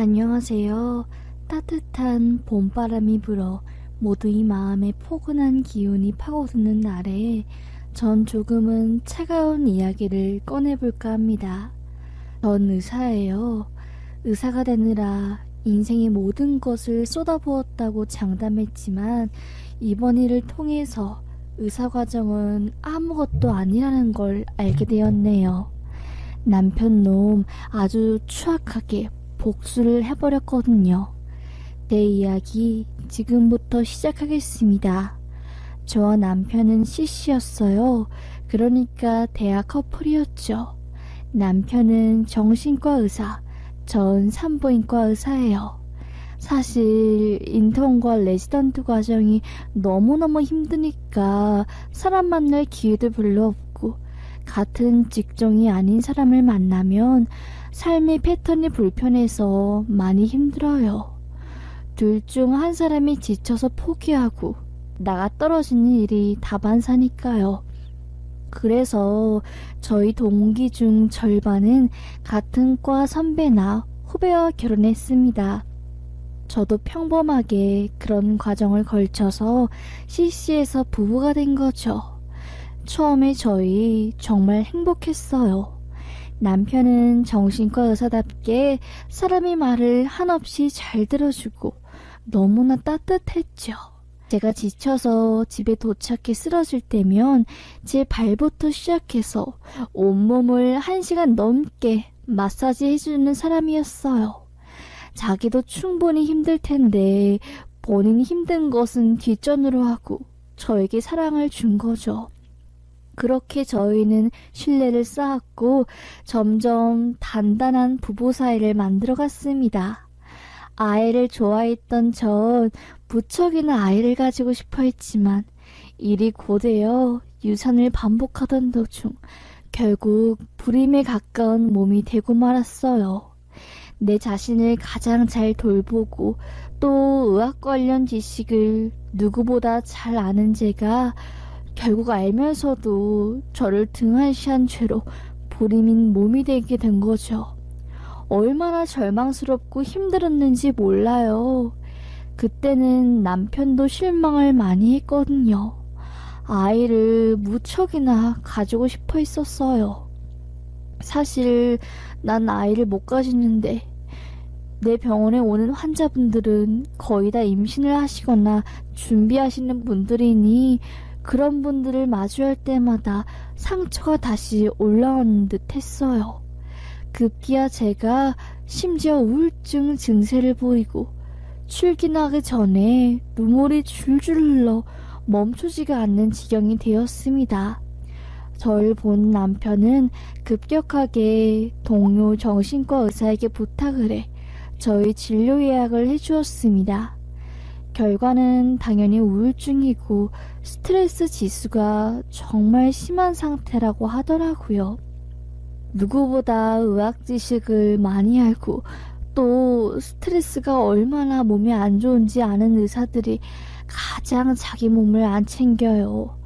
안녕하세요. 따뜻한 봄바람이 불어 모두의 마음에 포근한 기운이 파고드는 날에 전 조금은 차가운 이야기를 꺼내볼까 합니다. 전 의사예요. 의사가 되느라 인생의 모든 것을 쏟아부었다고 장담했지만 이번 일을 통해서 의사 과정은 아무것도 아니라는 걸 알게 되었네요. 남편 놈 아주 추악하게 복수를 해버렸거든요. 내 이야기 지금부터 시작하겠습니다. 저와 남편은 CC였어요. 그러니까 대학 커플이었죠. 남편은 정신과 의사, 전 산부인과 의사예요. 사실 인턴과 레지던트 과정이 너무너무 힘드니까 사람 만날 기회도 별로 없고 같은 직종이 아닌 사람을 만나면 삶의 패턴이 불편해서 많이 힘들어요. 둘 중 한 사람이 지쳐서 포기하고 나가 떨어지는 일이 다반사니까요. 그래서 저희 동기 중 절반은 같은 과 선배나 후배와 결혼했습니다. 저도 평범하게 그런 과정을 걸쳐서 CC에서 부부가 된 거죠. 처음에 저희 정말 행복했어요. 남편은 정신과 의사답게 사람의 말을 한없이 잘 들어주고 너무나 따뜻했죠. 제가 지쳐서 집에 도착해 쓰러질 때면 제 발부터 시작해서 온몸을 1시간 넘게 마사지 해주는 사람이었어요. 자기도 충분히 힘들 텐데 본인이 힘든 것은 뒷전으로 하고 저에게 사랑을 준 거죠. 그렇게 저희는 신뢰를 쌓았고 점점 단단한 부부 사이를 만들어갔습니다. 아이를 좋아했던 전 무척이나 아이를 가지고 싶어 했지만 일이 고되어 유산을 반복하던 도중 결국 불임에 가까운 몸이 되고 말았어요. 내 자신을 가장 잘 돌보고 또 의학 관련 지식을 누구보다 잘 아는 제가 결국 알면서도 저를 등한시한 채로 불임인 몸이 되게 된 거죠. 얼마나 절망스럽고 힘들었는지 몰라요. 그때는 남편도 실망을 많이 했거든요. 아이를 무척이나 가지고 싶어 했었어요. 사실 난 아이를 못 가지는데 내 병원에 오는 환자분들은 거의 다 임신을 하시거나 준비하시는 분들이니 그런 분들을 마주할 때마다 상처가 다시 올라오는 듯 했어요. 급기야 제가 심지어 우울증 증세를 보이고 출근하기 전에 눈물이 줄줄 흘러 멈추지가 않는 지경이 되었습니다. 절 본 남편은 급격하게 동료 정신과 의사에게 부탁을 해 저희 진료 예약을 해주었습니다. 결과는 당연히 우울증이고 스트레스 지수가 정말 심한 상태라고 하더라고요. 누구보다 의학 지식을 많이 알고 또 스트레스가 얼마나 몸에 안 좋은지 아는 의사들이 가장 자기 몸을 안 챙겨요.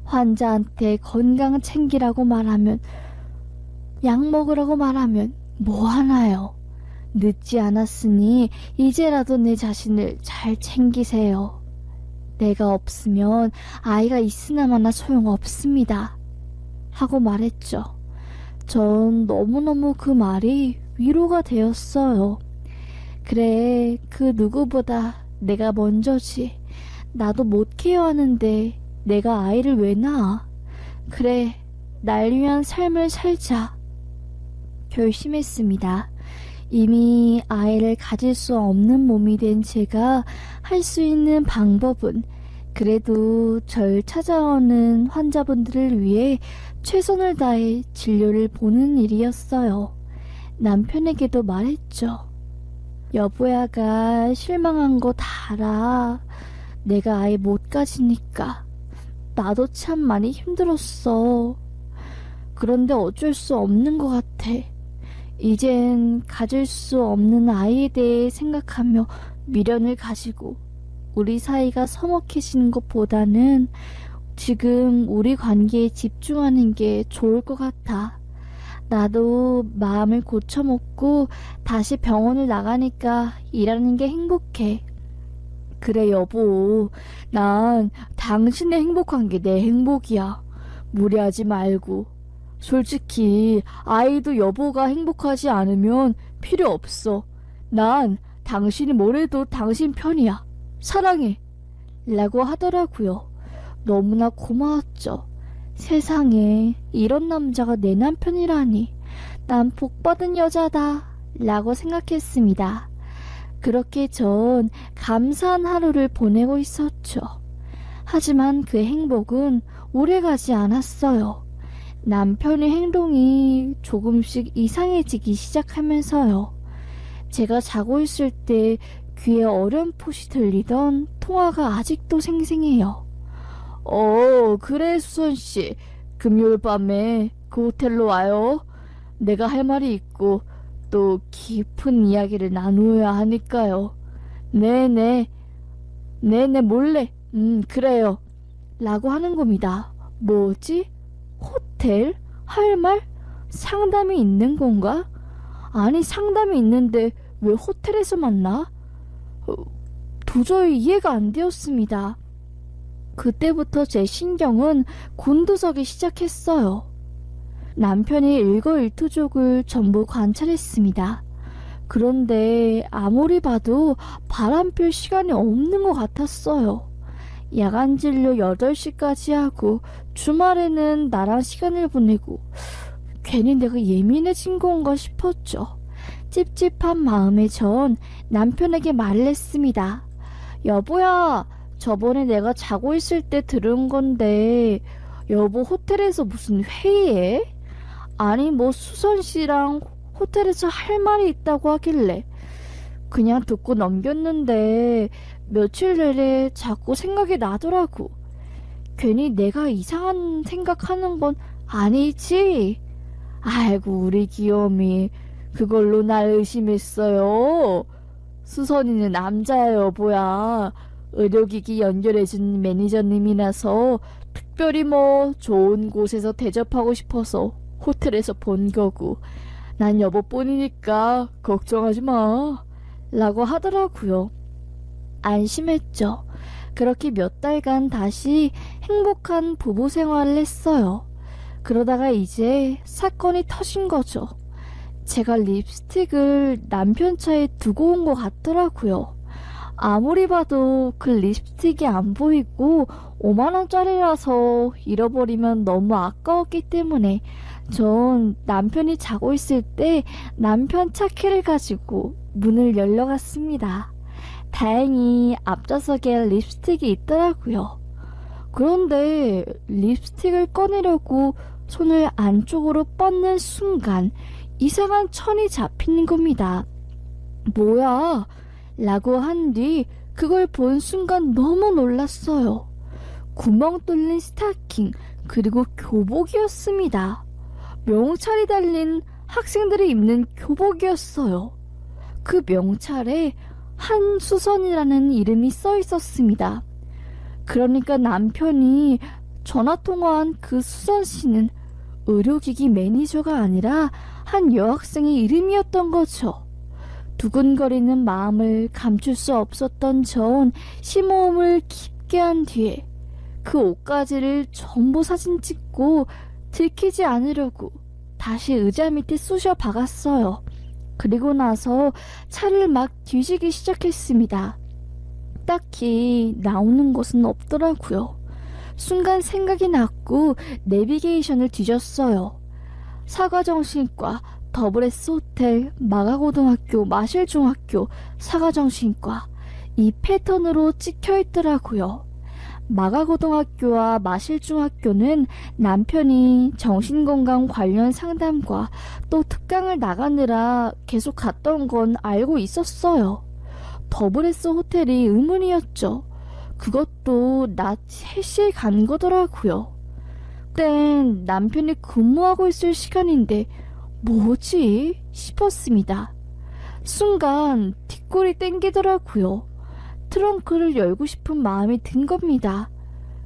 환자한테 건강 챙기라고 말하면, 약 먹으라고 말하면 뭐 하나요? 늦지 않았으니 이제라도 내 자신을 잘 챙기세요. 내가 없으면 아이가 있으나마나 소용없습니다. 하고 말했죠. 전 너무너무 그 말이 위로가 되었어요. 그래, 그 누구보다 내가 먼저지. 나도 못 케어하는데 내가 아이를 왜 낳아? 그래, 날 위한 삶을 살자. 결심했습니다. 이미 아이를 가질 수 없는 몸이 된 제가 할 수 있는 방법은 그래도 절 찾아오는 환자분들을 위해 최선을 다해 진료를 보는 일이었어요. 남편에게도 말했죠. 여보야가 실망한 거 다 알아. 내가 아예 못 가지니까. 나도 참 많이 힘들었어. 그런데 어쩔 수 없는 것 같아. 이젠 가질 수 없는 아이에 대해 생각하며 미련을 가지고 우리 사이가 서먹해지는 것보다는 지금 우리 관계에 집중하는 게 좋을 것 같아. 나도 마음을 고쳐먹고 다시 병원을 나가니까 일하는 게 행복해. 그래, 여보. 난 당신의 행복한 게 내 행복이야. 무리하지 말고. 솔직히 아이도 여보가 행복하지 않으면 필요 없어. 난 당신이 뭐래도 당신 편이야. 사랑해. 라고 하더라고요. 너무나 고마웠죠. 세상에 이런 남자가 내 남편이라니. 난 복받은 여자다. 라고 생각했습니다. 그렇게 전 감사한 하루를 보내고 있었죠. 하지만 그 행복은 오래가지 않았어요. 남편의 행동이 조금씩 이상해지기 시작하면서요. 제가 자고 있을 때 귀에 어렴풋이 들리던 통화가 아직도 생생해요. 그래, 수선씨. 금요일 밤에 그 호텔로 와요. 내가 할 말이 있고 또 깊은 이야기를 나누어야 하니까요. 네네. 네네, 몰래. 그래요. 라고 하는 겁니다. 뭐지? 호텔? 할 말? 상담이 있는 건가? 아니, 상담이 있는데 왜 호텔에서 만나? 도저히 이해가 안 되었습니다. 그때부터 제 신경은 곤두서기 시작했어요. 남편이 일거일투족을 전부 관찰했습니다. 그런데 아무리 봐도 바람필 시간이 없는 것 같았어요. 야간 진료 8시까지 하고 주말에는 나랑 시간을 보내고 괜히 내가 예민해진 건가 싶었죠. 찝찝한 마음에 전 남편에게 말을 했습니다. 여보야, 저번에 내가 자고 있을 때 들은 건데 여보 호텔에서 무슨 회의해? 아니 뭐 수선씨랑 호텔에서 할 말이 있다고 하길래 그냥 듣고 넘겼는데 며칠 내내 자꾸 생각이 나더라고. 괜히 내가 이상한 생각하는 건 아니지? 아이고 우리 귀요미 그걸로 날 의심했어요. 수선이는 남자야 여보야. 의료기기 연결해준 매니저님이라서 특별히 뭐 좋은 곳에서 대접하고 싶어서 호텔에서 본 거고 난 여보뿐이니까 걱정하지 마 라고 하더라고요. 안심했죠. 그렇게 몇 달간 다시 행복한 부부 생활을 했어요. 그러다가 이제 사건이 터진 거죠. 제가 립스틱을 남편 차에 두고 온 것 같더라고요. 아무리 봐도 그 립스틱이 안 보이고 5만원짜리라서 잃어버리면 너무 아까웠기 때문에 전 남편이 자고 있을 때 남편 차키를 가지고 문을 열려갔습니다. 다행히 앞좌석에 립스틱이 있더라고요. 그런데 립스틱을 꺼내려고 손을 안쪽으로 뻗는 순간 이상한 천이 잡히는 겁니다. 뭐야? 라고 한 뒤 그걸 본 순간 너무 놀랐어요. 구멍 뚫린 스타킹 그리고 교복이었습니다. 명찰이 달린 학생들이 입는 교복이었어요. 그 명찰에 한수선이라는 이름이 써 있었습니다. 그러니까 남편이 전화통화한 그 수선 씨는 의료기기 매니저가 아니라 한 여학생의 이름이었던 거죠. 두근거리는 마음을 감출 수 없었던 전 심호흡을 깊게 한 뒤에 그 옷가지를 전부 사진 찍고 들키지 않으려고 다시 의자 밑에 쑤셔 박았어요. 그리고 나서 차를 막 뒤지기 시작했습니다. 딱히 나오는 것은 없더라고요. 순간 생각이 났고 내비게이션을 뒤졌어요. 사과정신과, 더블S 호텔, 마가고등학교, 마실중학교, 사과정신과 이 패턴으로 찍혀있더라고요. 마가고등학교와 마실중학교는 남편이 정신건강 관련 상담과 또 특강을 나가느라 계속 갔던 건 알고 있었어요. 더블S 호텔이 의문이었죠. 그것도 낮 3시에 간 거더라고요. 그땐 남편이 근무하고 있을 시간인데 뭐지? 싶었습니다. 순간 뒷골이 땡기더라고요. 트렁크를 열고 싶은 마음이 든 겁니다.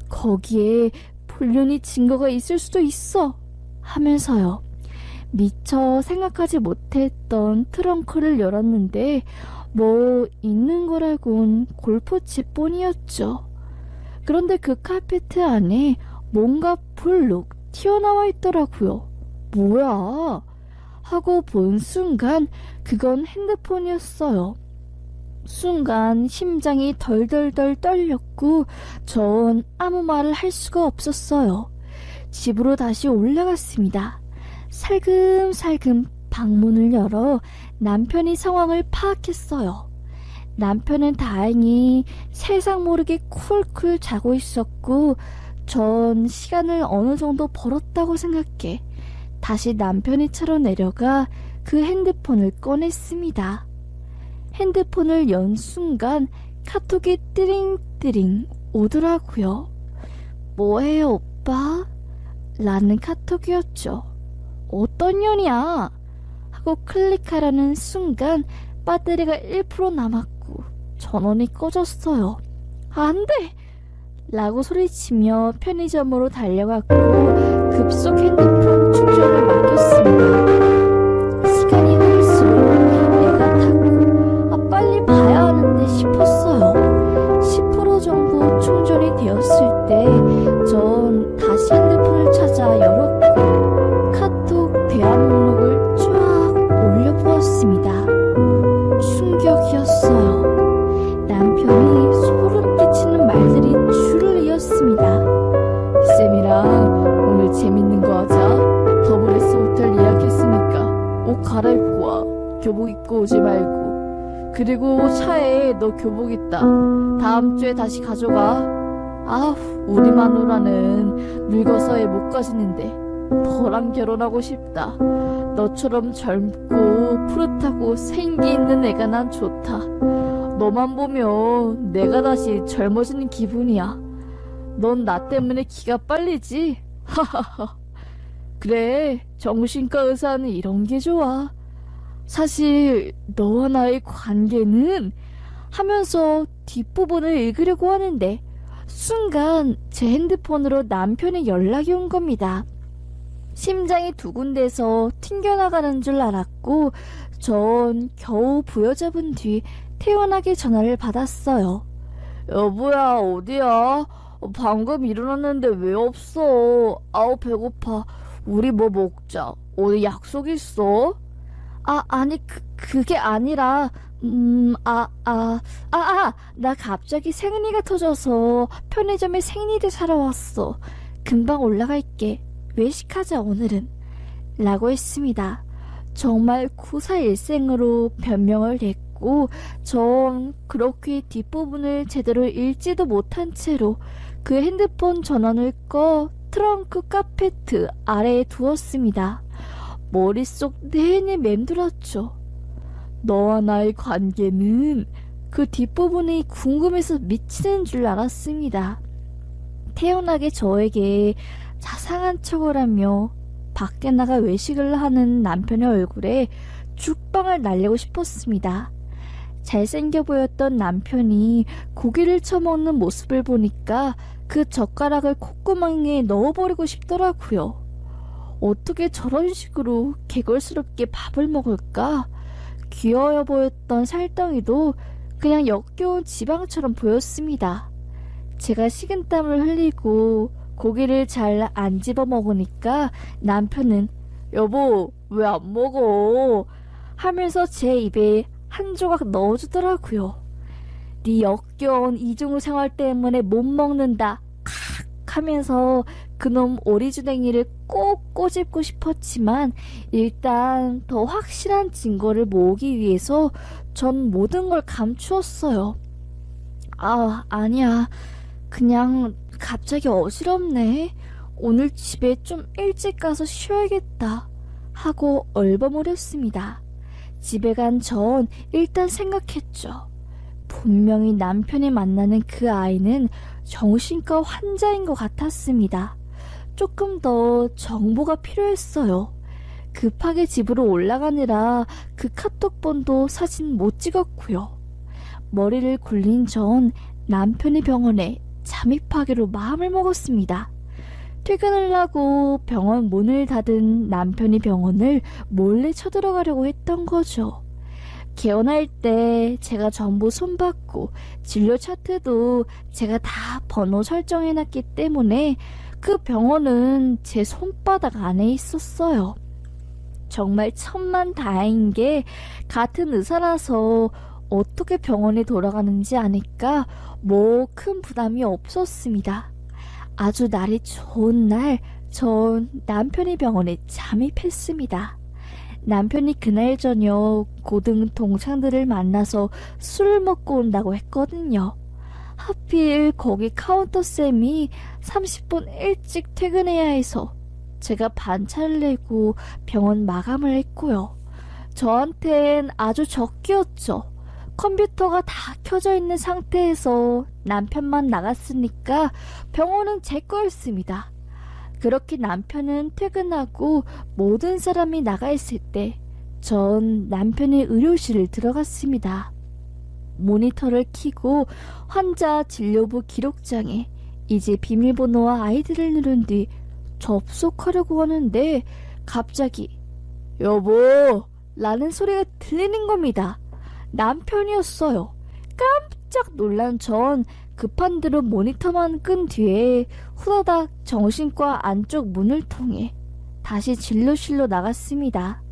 거기에 불륜이 증거가 있을 수도 있어 하면서요. 미처 생각하지 못했던 트렁크를 열었는데 뭐 있는 거라곤 골프채뿐이었죠. 그런데 그 카페트 안에 뭔가 불룩 튀어나와 있더라고요. 뭐야? 하고 본 순간 그건 핸드폰이었어요. 순간 심장이 덜덜덜 떨렸고 전 아무 말을 할 수가 없었어요. 집으로 다시 올라갔습니다. 살금살금 방문을 열어 남편이 상황을 파악했어요. 남편은 다행히 세상 모르게 쿨쿨 자고 있었고 전 시간을 어느 정도 벌었다고 생각해 다시 남편의 차로 내려가 그 핸드폰을 꺼냈습니다. 핸드폰을 연 순간 카톡이 띠링띠링 오더라고요. 뭐해요 오빠? 라는 카톡이었죠. 어떤 년이야? 하고 클릭하려는 순간 배터리가 1% 남았고 전원이 꺼졌어요. 안 돼! 라고 소리치며 편의점으로 달려갔고 급속 핸드폰 충전을 맡겼습니다. 시간이 흐를수록 애가 타고 빨리 봐야 하는데 싶었어요. 10% 정도 충전이 되었을 때 전 다시 핸드폰을 찾아 열었고 카톡 대화 목록을 쫙 올려보았습니다. 충격이었어요. 남편이 소름 끼치는 말들이 줄을 이었습니다. 쌤이랑 오늘 재밌는 거 하자. 더블S 호텔 예약했으니까 옷 갈아입고 와. 교복 입고 오지 말고. 그리고 차에 너 교복 있다. 다음 주에 다시 가져가. 아우, 우리 마누라는 늙어서 애 못 가지는데 너랑 결혼하고 싶다. 너처럼 젊고 푸릇하고 생기 있는 애가 난 좋다. 너만 보면 내가 다시 젊어지는 기분이야. 넌 나 때문에 기가 빨리지? 하하하. 그래, 정신과 의사는 이런 게 좋아. 사실 너와 나의 관계는 하면서 뒷부분을 읽으려고 하는데 순간 제 핸드폰으로 남편의 연락이 온 겁니다. 심장이 두근대서 튕겨나가는 줄 알았고 전 겨우 부여잡은 뒤 태연하게 전화를 받았어요. 여보야, 어디야? 방금 일어났는데 왜 없어? 아우, 배고파. 우리 뭐 먹자. 어디 약속 있어? 아니, 그게 아니라, 나 갑자기 생리가 터져서 편의점에 생리대 사러 왔어. 금방 올라갈게. 외식하자, 오늘은. 라고 했습니다. 정말 구사일생으로 변명을 했고, 전 그렇게 뒷부분을 제대로 읽지도 못한 채로 그 핸드폰 전원을 꺼 트렁크 카페트 아래에 두었습니다. 머릿속 내내 맴돌았죠. 너와 나의 관계는 그 뒷부분이 궁금해서 미치는 줄 알았습니다. 태연하게 저에게 자상한 척을 하며 밖에 나가 외식을 하는 남편의 얼굴에 죽방을 날리고 싶었습니다. 잘생겨 보였던 남편이 고기를 처먹는 모습을 보니까 그 젓가락을 콧구멍에 넣어버리고 싶더라고요. 어떻게 저런 식으로 개걸스럽게 밥을 먹을까? 귀여워 보였던 살덩이도 그냥 역겨운 지방처럼 보였습니다. 제가 식은땀을 흘리고 고기를 잘 안 집어 먹으니까 남편은 여보, 왜 안 먹어? 하면서 제 입에 한 조각 넣어주더라고요. 네 역겨운 이중우 생활 때문에 못 먹는다 칵 하면서 그놈 오리주댕이를 꼭 꼬집고 싶었지만 일단 더 확실한 증거를 모으기 위해서 전 모든 걸 감추었어요. 아니야. 그냥 갑자기 어지럽네. 오늘 집에 좀 일찍 가서 쉬어야겠다. 하고 얼버무렸습니다. 집에 간 전 일단 생각했죠. 분명히 남편이 만나는 그 아이는 정신과 환자인 것 같았습니다. 조금 더 정보가 필요했어요. 급하게 집으로 올라가느라 그 카톡본도 사진 못 찍었고요. 머리를 굴린 전 남편의 병원에 잠입하기로 마음을 먹었습니다. 퇴근을 하고 병원 문을 닫은 남편이 병원을 몰래 쳐들어가려고 했던 거죠. 개원할 때 제가 전부 손봤고 진료 차트도 제가 다 번호 설정해놨기 때문에 그 병원은 제 손바닥 안에 있었어요. 정말 천만다행인 게 같은 의사라서 어떻게 병원에 돌아가는지 아니까 뭐 큰 부담이 없었습니다. 아주 날이 좋은 날, 전 남편이 병원에 잠입했습니다. 남편이 그날 저녁 고등 동창들을 만나서 술을 먹고 온다고 했거든요. 하필 거기 카운터쌤이 30분 일찍 퇴근해야 해서 제가 반차를 내고 병원 마감을 했고요. 저한텐 아주 적기였죠. 컴퓨터가 다 켜져 있는 상태에서 남편만 나갔으니까 병원은 제 거였습니다. 그렇게 남편은 퇴근하고 모든 사람이 나가 있을 때 전 남편의 의료실을 들어갔습니다. 모니터를 켜고 환자 진료부 기록장에 이제 비밀번호와 아이디를 누른 뒤 접속하려고 하는데 갑자기 여보! 라는 소리가 들리는 겁니다. 남편이었어요. 깜짝 놀란 전 급한 대로 모니터만 끈 뒤에 후다닥 정신과 안쪽 문을 통해 다시 진료실로 나갔습니다.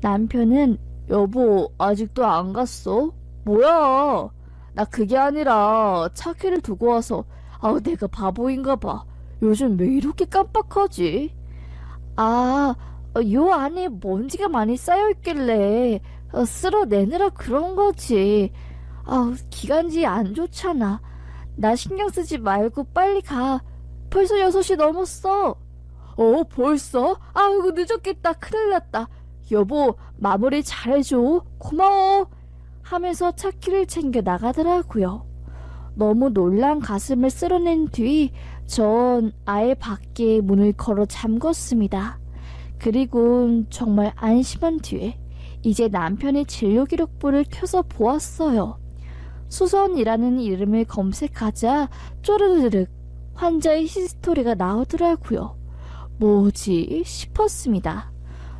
남편은 여보 아직도 안 갔어? 뭐야? 나 그게 아니라 차키를 두고 와서 내가 바보인가 봐. 요즘 왜 이렇게 깜빡하지? 요 안에 먼지가 많이 쌓여있길래 쓸어내느라 그런 거지. 기관지 안 좋잖아. 나 신경 쓰지 말고 빨리 가. 벌써 6시 넘었어. 벌써? 이거 늦었겠다. 큰일 났다. 여보, 마무리 잘해줘. 고마워. 하면서 차키를 챙겨 나가더라고요. 너무 놀란 가슴을 쓸어낸 뒤 전 아예 밖에 문을 걸어 잠궜습니다. 그리고 정말 안심한 뒤에 이제 남편의 진료기록부를 켜서 보았어요. 수선이라는 이름을 검색하자 쪼르르륵 환자의 히스토리가 나오더라고요. 뭐지 싶었습니다.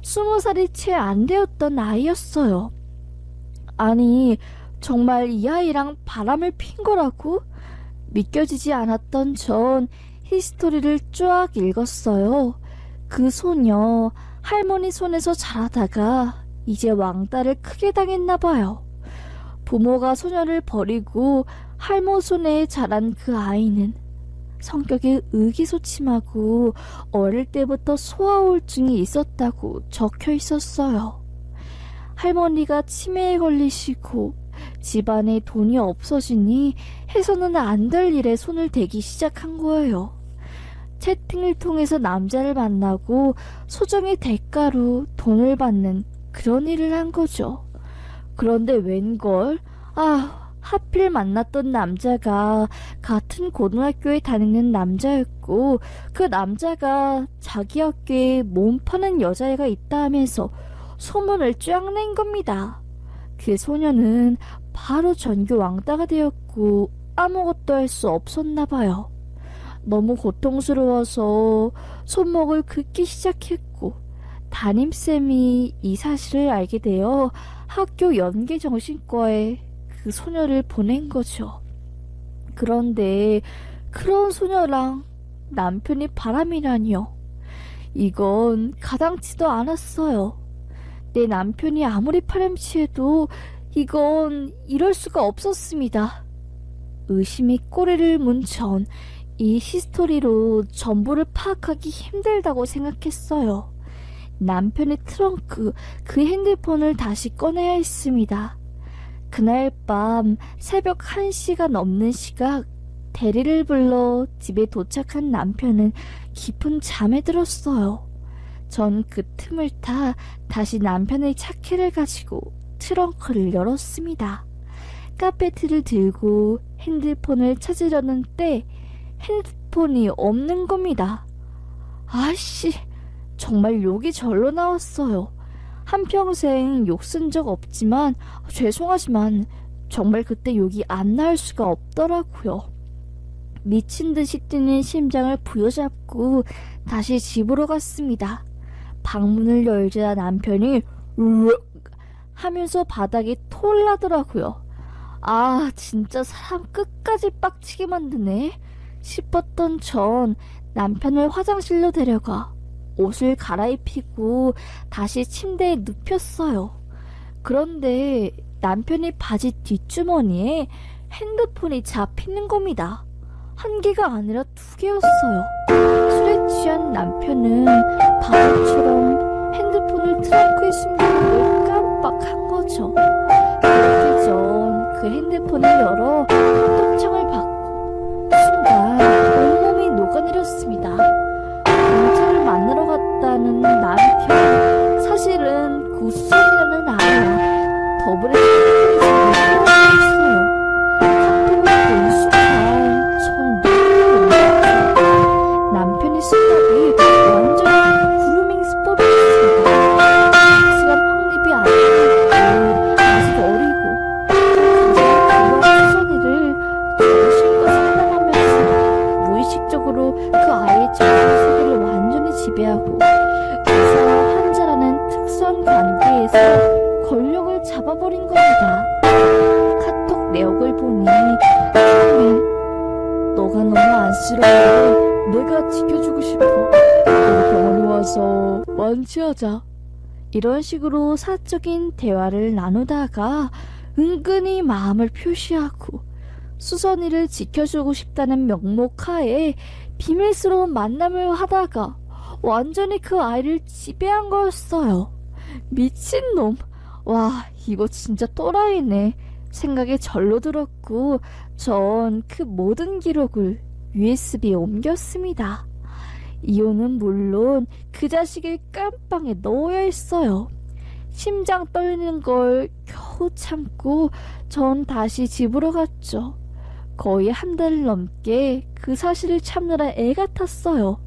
20살이 채 안 되었던 아이였어요. 아니, 정말 이 아이랑 바람을 핀 거라고? 믿겨지지 않았던 전 히스토리를 쫙 읽었어요. 그 소녀 할머니 손에서 자라다가 이제 왕따를 크게 당했나 봐요. 부모가 소녀를 버리고 할머 손에 자란 그 아이는 성격이 의기소침하고 어릴 때부터 소아우울증이 있었다고 적혀 있었어요. 할머니가 치매에 걸리시고 집안에 돈이 없어지니 해서는 안 될 일에 손을 대기 시작한 거예요. 채팅을 통해서 남자를 만나고 소정의 대가로 돈을 받는 그런 일을 한 거죠. 그런데 웬걸? 하필 만났던 남자가 같은 고등학교에 다니는 남자였고 그 남자가 자기 학교에 몸 파는 여자애가 있다 하면서 소문을 쫙 낸 겁니다. 그 소녀는 바로 전교 왕따가 되었고 아무것도 할 수 없었나 봐요. 너무 고통스러워서 손목을 긋기 시작했고 담임쌤이 이 사실을 알게 되어 학교 연계정신과에 그 소녀를 보낸 거죠. 그런데 그런 소녀랑 남편이 바람이라니요. 이건 가당치도 않았어요. 내 남편이 아무리 파렴치해도 이건 이럴 수가 없었습니다. 의심이 꼬리를 문 전 이 히스토리로 전부를 파악하기 힘들다고 생각했어요. 남편의 트렁크, 그 핸드폰을 다시 꺼내야 했습니다. 그날 밤 새벽 1시가 넘는 시각 대리를 불러 집에 도착한 남편은 깊은 잠에 들었어요. 전 그 틈을 타 다시 남편의 차키를 가지고 트렁크를 열었습니다. 카페트를 들고 핸드폰을 찾으려는 때 핸드폰이 없는 겁니다. 아씨, 정말 욕이 절로 나왔어요. 한평생 욕 쓴 적 없지만 죄송하지만 정말 그때 욕이 안 나올 수가 없더라고요. 미친 듯이 뛰는 심장을 부여잡고 다시 집으로 갔습니다. 방문을 열자 남편이 으악 하면서 바닥에 톨라더라고요. 아, 진짜 사람 끝까지 빡치게 만드네 싶었던 전 남편을 화장실로 데려가 옷을 갈아입히고 다시 침대에 눕혔어요. 그런데 남편이 바지 뒷주머니에 핸드폰이 잡히는 겁니다. 한 개가 아니라 두 개였어요. 술에 취한 남편은 바보처럼 핸드폰을 트렁크에 숨기는 걸 깜빡한 거죠. 그렇게 전 그 핸드폰을 열어 카톡창을 받고 순간 온몸이 녹아내렸습니다. 경찰을 만나러 갔다는 남편, 사실은 구수선이라는 아이와 더블에 있어요. 카톡을 본 순간 전 눈물이 올랐죠. 남편의 수법이 완전히 그루밍 수법이었습니다. 시간 확립이 안 되고 아직 어리고 가장 수선이를 정신과 상담하면서 무의식적으로 그 아이의 정신 세계를 완전히 지배하고 의사와 환자라는 특수한 관계에서 권력을 잡아버린 겁니다. 카톡 내역을 보니 처음엔 너가 너무 안쓰러워 내가 지켜주고 싶어 우리 병원에 와서 완치하자 이런 식으로 사적인 대화를 나누다가 은근히 마음을 표시하고 수선이를 지켜주고 싶다는 명목하에 비밀스러운 만남을 하다가 완전히 그 아이를 지배한 거였어요. 미친놈. 와, 이거 진짜 또라이네 생각에 절로 들었고 전 그 모든 기록을 USB에 옮겼습니다. 이혼은 물론 그 자식을 깜빵에 넣어야 했어요. 심장 떨리는 걸 겨우 참고 전 다시 집으로 갔죠. 거의 한 달 넘게 그 사실을 참느라 애가 탔어요.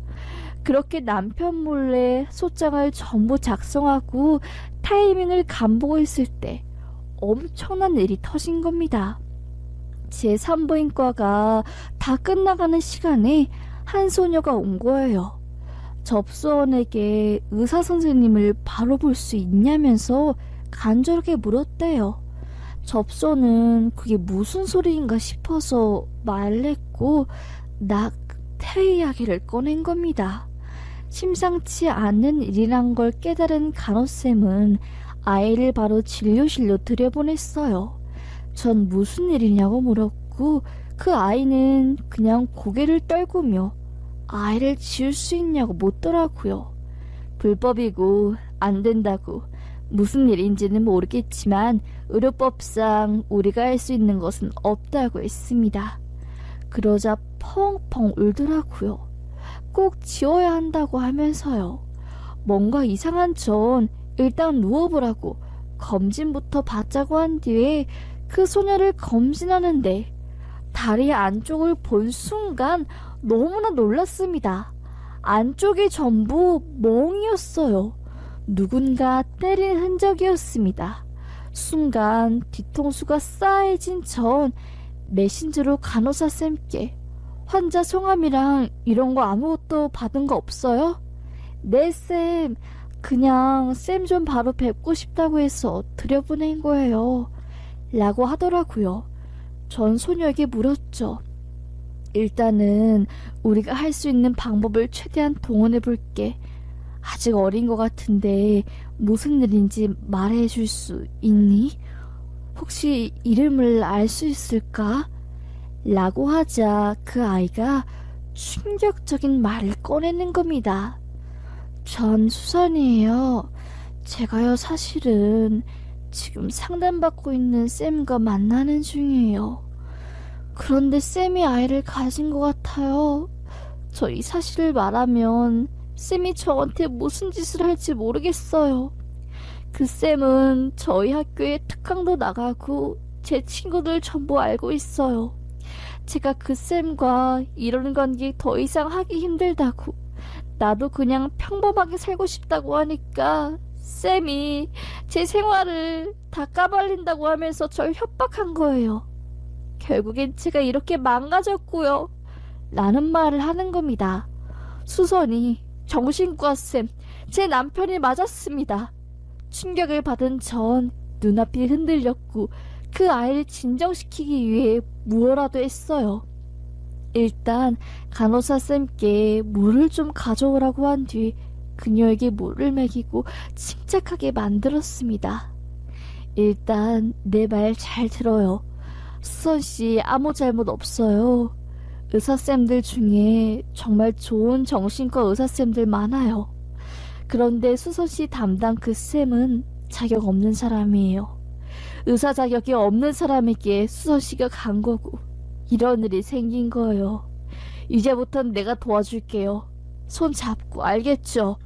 그렇게 남편 몰래 소장을 전부 작성하고 타이밍을 간보고 있을 때 엄청난 일이 터진 겁니다. 제 산부인과가 다 끝나가는 시간에 한 소녀가 온 거예요. 접수원에게 의사 선생님을 바로 볼 수 있냐면서 간절하게 물었대요. 접수원은 그게 무슨 소리인가 싶어서 말랬고 낙태 이야기를 꺼낸 겁니다. 심상치 않은 일이란 걸 깨달은 간호쌤은 아이를 바로 진료실로 들여보냈어요. 전 무슨 일이냐고 물었고 그 아이는 그냥 고개를 떨구며 아이를 지울 수 있냐고 묻더라고요. 불법이고 안 된다고 무슨 일인지는 모르겠지만 의료법상 우리가 할 수 있는 것은 없다고 했습니다. 그러자 펑펑 울더라고요. 꼭 지워야 한다고 하면서요. 뭔가 이상한 전 일단 누워보라고 검진부터 받자고 한 뒤에 그 소녀를 검진하는데 다리 안쪽을 본 순간 너무나 놀랐습니다. 안쪽이 전부 멍이었어요. 누군가 때린 흔적이었습니다. 순간 뒤통수가 싸해진 전 메신저로 간호사 쌤께 환자 성함이랑 이런 거 아무것도 받은 거 없어요? 네 쌤, 그냥 쌤 좀 바로 뵙고 싶다고 해서 들여보낸 거예요 라고 하더라고요. 전 소녀에게 물었죠. 일단은 우리가 할 수 있는 방법을 최대한 동원해 볼게. 아직 어린 것 같은데 무슨 일인지 말해줄 수 있니? 혹시 이름을 알 수 있을까? 라고 하자 그 아이가 충격적인 말을 꺼내는 겁니다. 전 수선이에요. 제가요 사실은 지금 상담받고 있는 쌤과 만나는 중이에요. 그런데 쌤이 아이를 가진 것 같아요. 저 이 사실을 말하면 쌤이 저한테 무슨 짓을 할지 모르겠어요. 그 쌤은 저희 학교에 특강도 나가고 제 친구들 전부 알고 있어요. 제가 그 쌤과 이런 관계 더 이상 하기 힘들다고 나도 그냥 평범하게 살고 싶다고 하니까 쌤이 제 생활을 다 까발린다고 하면서 절 협박한 거예요. 결국엔 제가 이렇게 망가졌고요. 라는 말을 하는 겁니다. 수선이, 정신과쌤, 제 남편이 맞았습니다. 충격을 받은 전 눈앞이 흔들렸고 그 아이를 진정시키기 위해 무엇라도 했어요. 일단 간호사쌤께 물을 좀 가져오라고 한 뒤 그녀에게 물을 먹이고 침착하게 만들었습니다. 일단 내 말 잘 들어요. 수선씨 아무 잘못 없어요. 의사쌤들 중에 정말 좋은 정신과 의사쌤들 많아요. 그런데 수선씨 담당 그 쌤은 자격 없는 사람이에요. 의사 자격이 없는 사람에게 수선씨가 간 거고 이런 일이 생긴 거예요. 이제부턴 내가 도와줄게요. 손 잡고 알겠죠?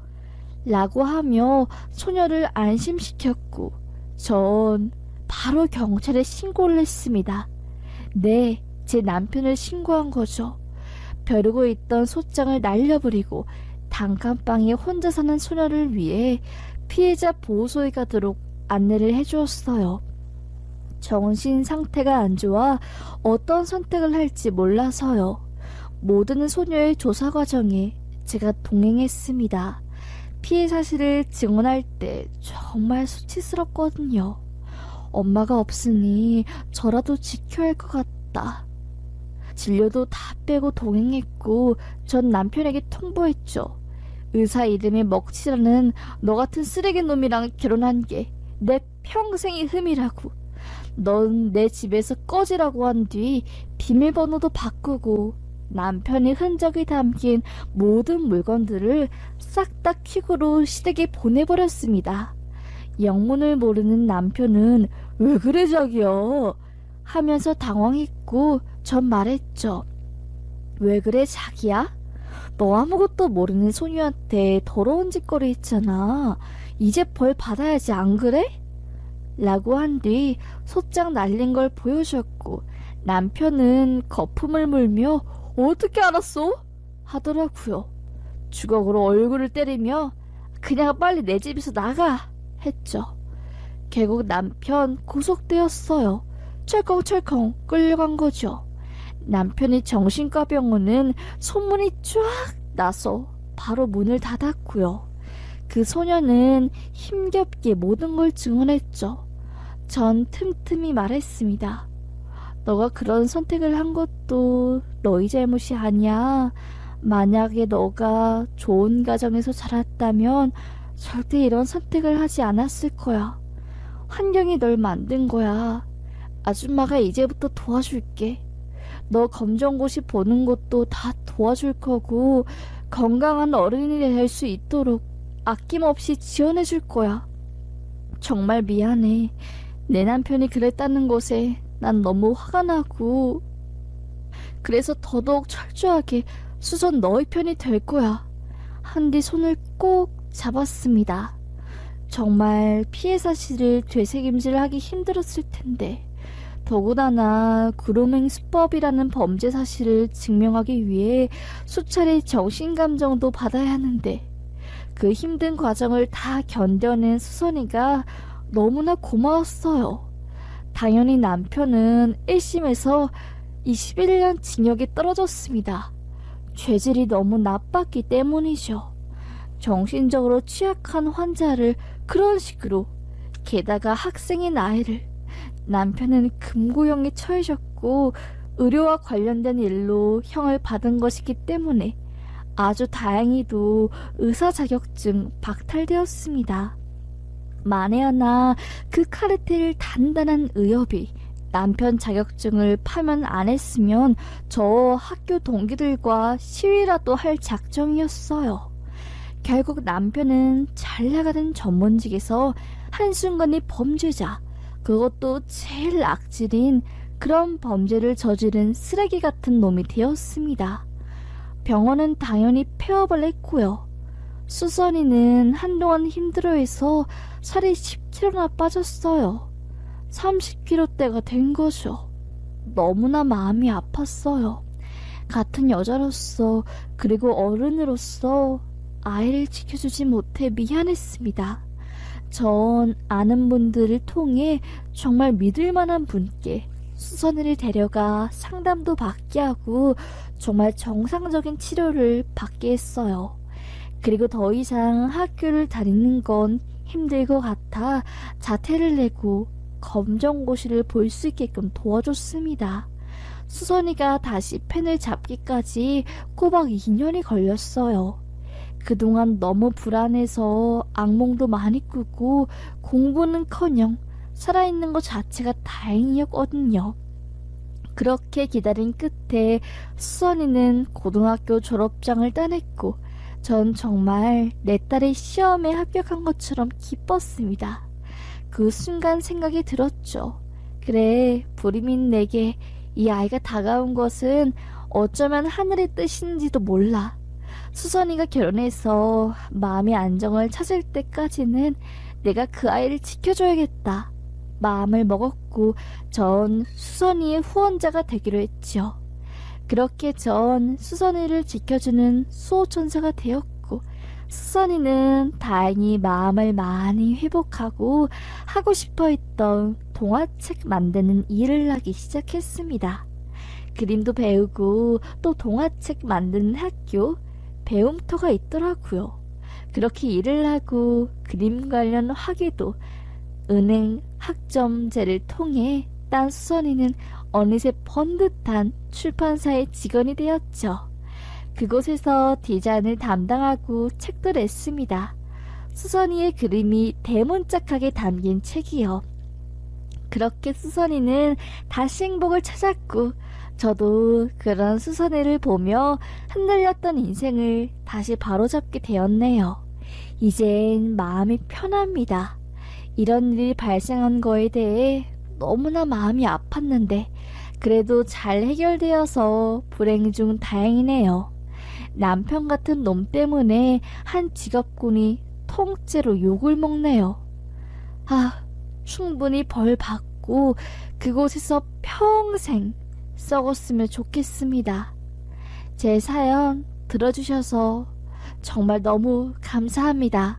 라고 하며 소녀를 안심시켰고 전 바로 경찰에 신고를 했습니다. 네, 제 남편을 신고한 거죠. 벼르고 있던 소장을 날려버리고 단칸방에 혼자 사는 소녀를 위해 피해자 보호소에 가도록 안내를 해주었어요. 정신 상태가 안 좋아 어떤 선택을 할지 몰라서요. 모든 소녀의 조사 과정에 제가 동행했습니다. 피해 사실을 증언할 때 정말 수치스럽거든요. 엄마가 없으니 저라도 지켜야 할 것 같다. 진료도 다 빼고 동행했고 전 남편에게 통보했죠. 의사 이름에 먹칠하는 너 같은 쓰레기 놈이랑 결혼한 게 내 평생의 흠이라고. 넌 내 집에서 꺼지라고 한 뒤 비밀번호도 바꾸고 남편의 흔적이 담긴 모든 물건들을 싹 다 퀵으로 시댁에 보내버렸습니다. 영문을 모르는 남편은 왜 그래 자기야 하면서 당황했고 전 말했죠. 왜 그래 자기야? 너 아무것도 모르는 소녀한테 더러운 짓거리 했잖아. 이제 벌 받아야지 안 그래? 라고 한 뒤 소장 날린 걸 보여줬고 남편은 거품을 물며 어떻게 알았어? 하더라고요. 주걱으로 얼굴을 때리며 그냥 빨리 내 집에서 나가 했죠. 결국 남편 구속되었어요. 철컹철컹 끌려간 거죠. 남편이 정신과 병원은 소문이 쫙 나서 바로 문을 닫았고요. 그 소녀는 힘겹게 모든 걸 증언했죠. 전 틈틈이 말했습니다. 너가 그런 선택을 한 것도 너희 잘못이 아니야. 만약에 너가 좋은 가정에서 자랐다면 절대 이런 선택을 하지 않았을 거야. 환경이 널 만든 거야. 아줌마가 이제부터 도와줄게. 너 검정고시 보는 것도 다 도와줄 거고 건강한 어른이 될 수 있도록 아낌없이 지원해 줄 거야. 정말 미안해. 내 남편이 그랬다는 것에 난 너무 화가 나고 그래서 더더욱 철저하게 수선 너의 편이 될 거야. 한 뒤 손을 꼭 잡았습니다. 정말 피해 사실을 되새김질하기 힘들었을 텐데 더구나 그루밍 수법이라는 범죄 사실을 증명하기 위해 수차례 정신감정도 받아야 하는데 그 힘든 과정을 다 견뎌낸 수선이가 너무나 고마웠어요. 당연히 남편은 1심에서 21년 징역에 떨어졌습니다. 죄질이 너무 나빴기 때문이죠. 정신적으로 취약한 환자를 그런 식으로, 게다가 학생인 아이를, 남편은 금고형에 처해졌고 의료와 관련된 일로 형을 받은 것이기 때문에 아주 다행히도 의사 자격증 박탈되었습니다. 만에 하나 그 카르텔 단단한 의협이 남편 자격증을 파면 안 했으면 저 학교 동기들과 시위라도 할 작정이었어요. 결국 남편은 잘 나가는 전문직에서 한순간에 범죄자, 그것도 제일 악질인 그런 범죄를 저지른 쓰레기 같은 놈이 되었습니다. 병원은 당연히 폐업을 했고요. 수선이는 한동안 힘들어해서 살이 10kg나 빠졌어요. 30kg대가 된 거죠. 너무나 마음이 아팠어요. 같은 여자로서 그리고 어른으로서 아이를 지켜주지 못해 미안했습니다. 전 아는 분들을 통해 정말 믿을 만한 분께 수선이를 데려가 상담도 받게 하고 정말 정상적인 치료를 받게 했어요. 그리고 더 이상 학교를 다니는 건 힘들 것 같아 자퇴를 내고 검정고시를 볼 수 있게끔 도와줬습니다. 수선이가 다시 펜을 잡기까지 꼬박 2년이 걸렸어요. 그동안 너무 불안해서 악몽도 많이 꾸고 공부는커녕 살아있는 것 자체가 다행이었거든요. 그렇게 기다린 끝에 수선이는 고등학교 졸업장을 따냈고 전 정말 내 딸이 시험에 합격한 것처럼 기뻤습니다. 그 순간 생각이 들었죠. 그래, 불임인 내게 이 아이가 다가온 것은 어쩌면 하늘의 뜻인지도 몰라. 수선이가 결혼해서 마음의 안정을 찾을 때까지는 내가 그 아이를 지켜줘야겠다. 마음을 먹었고 전 수선이의 후원자가 되기로 했죠. 그렇게 전 수선이를 지켜주는 수호천사가 되었고 수선이는 다행히 마음을 많이 회복하고 하고 싶어 했던 동화책 만드는 일을 하기 시작했습니다. 그림도 배우고 또 동화책 만드는 학교, 배움터가 있더라고요. 그렇게 일을 하고 그림 관련 학위도 은행 학점제를 통해 딴 수선이는 어느새 번듯한 출판사의 직원이 되었죠. 그곳에서 디자인을 담당하고 책도 냈습니다. 수선이의 그림이 대문짝하게 담긴 책이요. 그렇게 수선이는 다시 행복을 찾았고 저도 그런 수선이를 보며 흔들렸던 인생을 다시 바로잡게 되었네요. 이젠 마음이 편합니다. 이런 일이 발생한 거에 대해 너무나 마음이 아팠는데 그래도 잘 해결되어서 불행 중 다행이네요. 남편 같은 놈 때문에 한 직업군이 통째로 욕을 먹네요. 충분히 벌 받고 그곳에서 평생 썩었으면 좋겠습니다. 제 사연 들어주셔서 정말 너무 감사합니다.